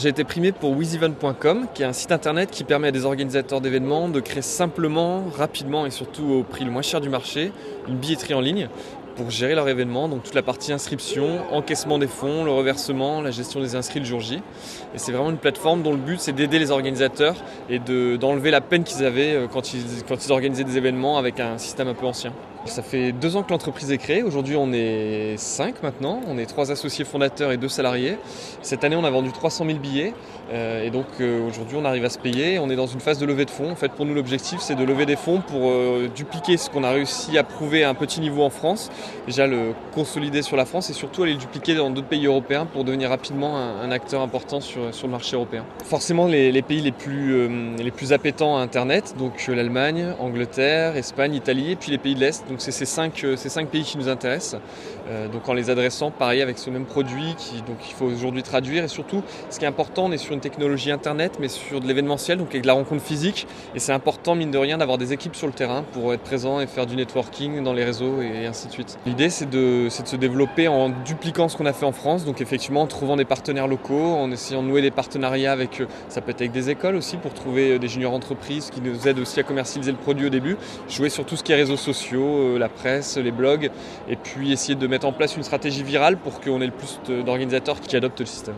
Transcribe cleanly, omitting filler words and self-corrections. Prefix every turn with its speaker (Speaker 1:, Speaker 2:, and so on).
Speaker 1: J'ai été primé pour wizevent.com, qui est un site internet qui permet à des organisateurs d'événements de créer simplement, rapidement et surtout au prix le moins cher du marché, une billetterie en ligne pour gérer leur événement, donc toute la partie inscription, encaissement des fonds, le reversement, la gestion des inscrits le jour J. Et c'est vraiment une plateforme dont le but c'est d'aider les organisateurs et d'enlever la peine qu'ils avaient quand ils organisaient des événements avec un système un peu ancien. Ça fait 2 ans que l'entreprise est créée, aujourd'hui on est 5 maintenant, on est 3 associés fondateurs et 2 salariés. Cette année on a vendu 300 000 billets et donc aujourd'hui on arrive à se payer, on est dans une phase de levée de fonds. En fait pour nous l'objectif c'est de lever des fonds pour dupliquer ce qu'on a réussi à prouver à un petit niveau en France, déjà le consolider sur la France et surtout aller le dupliquer dans d'autres pays européens pour devenir rapidement un acteur important sur le marché européen. Forcément les pays les plus appétants à Internet, donc l'Allemagne, Angleterre, Espagne, Italie et puis les pays de l'Est. Donc c'est ces cinq pays qui nous intéressent. Donc en les adressant pareil avec ce même produit donc il faut aujourd'hui traduire et surtout ce qui est important, on est sur une technologie internet mais sur de l'événementiel, donc avec de la rencontre physique et c'est important mine de rien d'avoir des équipes sur le terrain pour être présent et faire du networking dans les réseaux et ainsi de suite. L'idée c'est de se développer en dupliquant ce qu'on a fait en France, donc effectivement en trouvant des partenaires locaux, en essayant de nouer des partenariats avec, ça peut être avec des écoles aussi pour trouver des juniors entreprises qui nous aident aussi à commercialiser le produit au début, jouer sur tout ce qui est réseaux sociaux, la presse, les blogs, et puis essayer de mettre en place une stratégie virale pour qu'on ait le plus d'organisateurs qui adoptent le système.